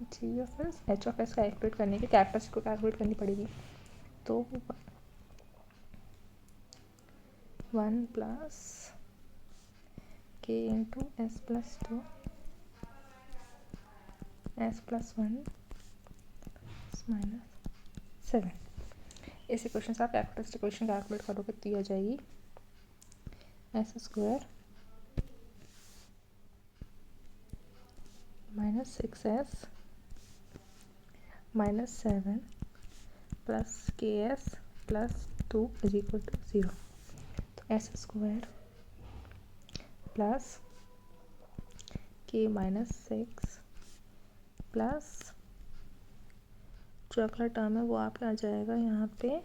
g of s h of s calculate करने के कैरेक्टरिस्टिक को कैलकुलेट करनी पड़ेगी। तो 1 प्लस के into S plus 2 S plus 1 minus 7। इस इक्वेशन से आप कैरेक्टरिस्टिक इक्वेशन कैलकुलेट करोगे तो ये आ जाएगी S square minus 6s minus 7 plus K S plus 2 is equal to 0। तो S square plus K minus 6 plus जो अगला टर्म है वो आपका आ जाएगा यहाँ पे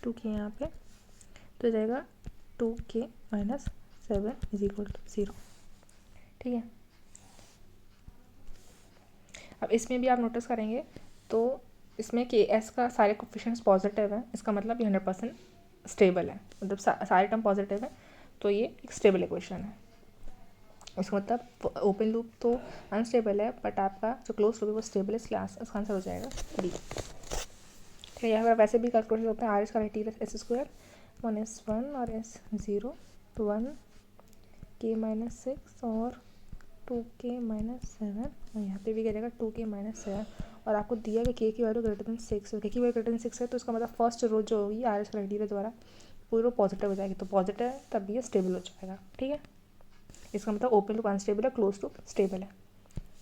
टू के यहाँ पे तो जाएगा 2k minus 7 is equal to 0। ठीक है, अब इसमें भी आप नोटिस करेंगे तो इसमें के एस का सारे कोफिशिएंट्स पॉजिटिव है, इसका मतलब ये 100% स्टेबल है, मतलब सारे टर्म पॉजिटिव है, तो ये एक स्टेबल इक्वेशन है। इसका मतलब ओपन लूप तो अनस्टेबल है, बट आपका जो क्लोज लूप है वो स्टेबल है, इसलिए इसका आंसर हो जाएगा डी। ठीक है, यहाँ पर वैसे भी कैलकुलेट होता है आर एस का क्राइटेरिया एस स्क्वायर 1 और एस 0 1 के माइनस 6 और 2k-7 और यहाँ पे भी करेगा 2k-7 और आपको दिया कि k की वैल्यू ग्रेटर देन 6 है, k की वैल्यू ग्रेटर देन 6 है तो इसका मतलब फर्स्ट रो जो होगी आर एस क्राइटेरिया द्वारा पूरी रो पॉजिटिव हो जाएगी, तो पॉजिटिव है तब ये स्टेबल हो जाएगा। ठीक है, इसका मतलब ओपन लूप अनस्टेबल है, क्लोज लूप स्टेबल है।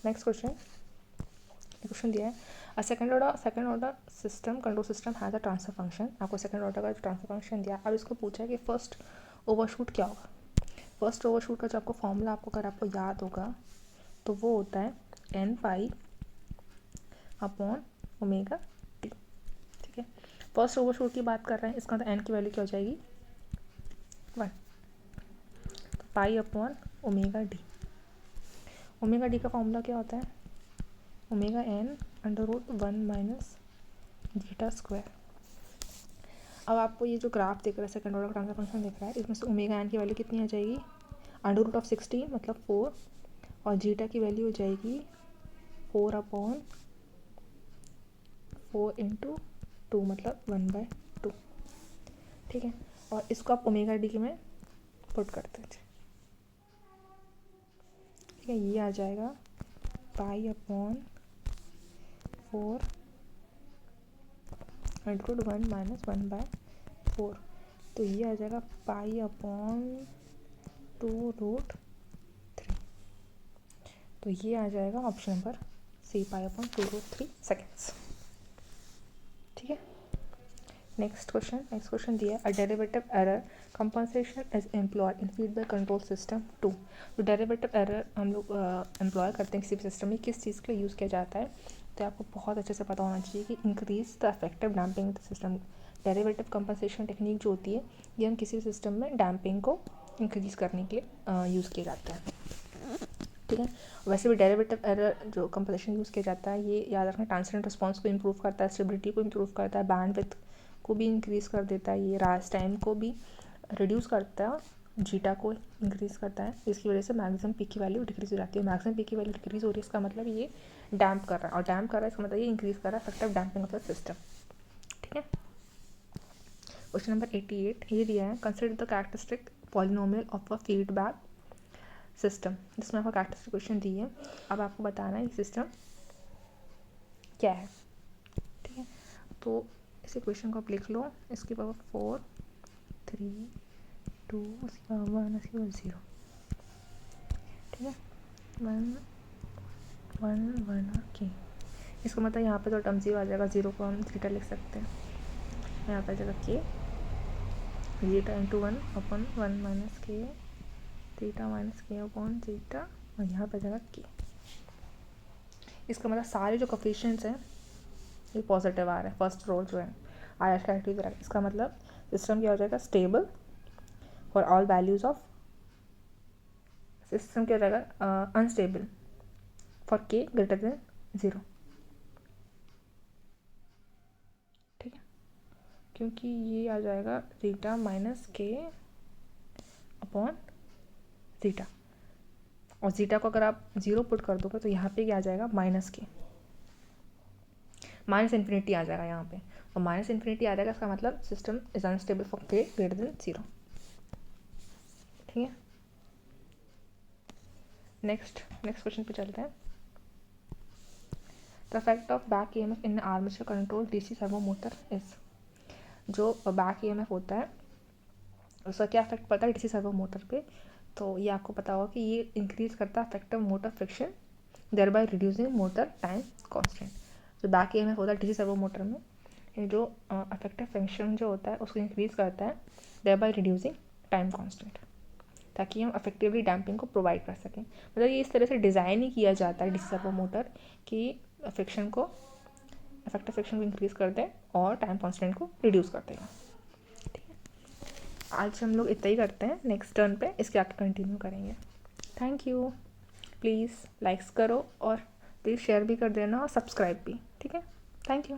नेक्स्ट क्वेश्चन दिया है a second order system control system has a transfer function. आपको सेकंड ऑर्डर का जो ट्रांसफर फंक्शन दिया, अब इसको पूछा है कि फर्स्ट ओवरशूट क्या होगा। फर्स्ट ओवरशूट का जो आपको फॉर्मूला अगर आपको याद होगा तो वो होता है n pi upon omega T. ठीक है, फर्स्ट ओवरशूट की बात कर रहे हैं, इसका मतलब n की वैल्यू क्या हो जाएगी 1, तो pi upon omega D. Omega D का फॉर्मूला क्या होता है omega n √1 minus zeta square. अब आपको ये जो ग्राफ दिख रहा है सेकंड ऑर्डर का ट्रांसफर फंक्शन दिख रहा है, इसमें से ओमेगा n की वैल्यू कितनी आ जाएगी √16 मतलब 4 और जीटा की वैल्यू हो जाएगी 4/4 × 2 मतलब 1/2। ठीक है, और इसको आप ओमेगा डी में पुट करते हैं। ठीक है, ये आ जाएगा पाई अपॉन 4 × 1 माइनस 1/4, तो ये आ जाएगा पाई अपॉन 2√3। तो ये आ जाएगा option number c pi upon 2√3 seconds. ठीक है, नेक्स्ट क्वेश्चन दिया है a derivative error compensation is employed in feedback control system 2। तो डेरिवेटिव एरर हम लोग एम्प्लॉय करते हैं किसी भी सिस्टम में, किस चीज़ के लिए यूज़ किया जाता है, तो आपको बहुत अच्छे से पता होना चाहिए कि increase the effective damping the system. Derivative compensation technique जो होती है ये हम किसी भी सिस्टम में डैम्पिंग को इंक्रीज करने के लिए यूज़ किया जाता है। ठीक है, वैसे भी डेरिवेटिव एरर जो कंपनसेशन यूज़ किया जाता है ये याद रखना ट्रांसिएंट रिस्पॉन्स को इंप्रूव करता है, स्टेबिलिटी को इंप्रूव करता है, बैंडविड्थ को भी इंक्रीज़ कर देता है, ये राइज टाइम को भी रिड्यूस करता है, जीटा को इंक्रीज़ करता है। इसकी वजह से मैक्सिमम पीक की वैल्यू डिक्रीज़ हो जाती है। मैक्सिमम पीक की वैल्यू डिक्रीज़ हो रही है, इसका मतलब ये डैम्प कर रहा है, और डैम्प कर रहा है इसका मतलब ये इंक्रीज़ कर रहा है effective damping off the system. ठीक है, क्वेश्चन नंबर 88 ये दिया है consider the characteristic polynomial of a feedback system, जिसमें आपको कैरेक्टरिस्टिक क्वेश्चन दी है। अब आपको बताना है ये सिस्टम क्या है। ठीक है, तो इसी क्वेश्चन को आप लिख लो, इसकी पावर 4 3 2 उसकी पावर 1 उसकी पावर 0। ठीक है, 1 1 1 और के, इसका मतलब यहाँ पे तो टर्म 0 आ जाएगा, 0 को हम थीटा लिख सकते हैं, यहाँ पे आ जाएगा के जीटा इंटू 1 अपॉन 1 माइनस के थीटा माइनस के अपॉन जीटा, और यहाँ पे आ जाएगा के। इसका मतलब सारे जो कोफिशिएंट्स हैं ये पॉजिटिव आ रहे हैं, फर्स्ट रो जो है आर एस कैरेक्टरिस्टिक है, इसका मतलब सिस्टम क्या हो जाएगा stable for all values of, system क्या हो जाएगा अनस्टेबल फॉर के ग्रेटर देन 0। ठीक है, क्योंकि ये आ जाएगा थीटा माइनस के अपॉन थीटा, और जीटा को अगर आप 0 पुट कर दोगे तो यहाँ पे क्या आ जाएगा माइनस के, माइनस इन्फिनिटी आ जाएगा यहाँ पे, और माइनस इन्फिनिटी आ जाएगा, इसका मतलब सिस्टम इज अनस्टेबल फॉर के ग्रेटर देन 0। ठीक है, नेक्स्ट क्वेश्चन पे चलते हैं। The effect of back EMF in armature control DC servo motor is, जो बैक ईएमएफ होता है उसका क्या इफेक्ट पड़ता है डीसी सर्वो मोटर पे, तो ये आपको पता होगा कि ये इंक्रीज करता है effective motor friction thereby reducing motor time constant. जो बैक ईएमएफ होता है डीसी सर्वो मोटर में, ये जो इफेक्टिव फ्रिक्शन जो होता है उसको इंक्रीज करता है thereby reducing time constant, ताकि हम इफेक्टिवली डैम्पिंग को प्रोवाइड कर सकें। मतलब ये इस तरह से डिज़ाइन ही किया जाता है डीसी सर्वो मोटर कि फ्रिक्शन को इफेक्टिव फ्रिक्शन को इंक्रीज़ कर दें और टाइम कांस्टेंट को रिड्यूस कर देगा। ठीक है, आज हम लोग इतना ही करते हैं, नेक्स्ट टर्न पे इसके आगे कंटिन्यू करेंगे। थैंक यू, प्लीज़ लाइक्स करो और प्लीज़ शेयर भी कर देना और सब्सक्राइब भी। ठीक है, थैंक यू।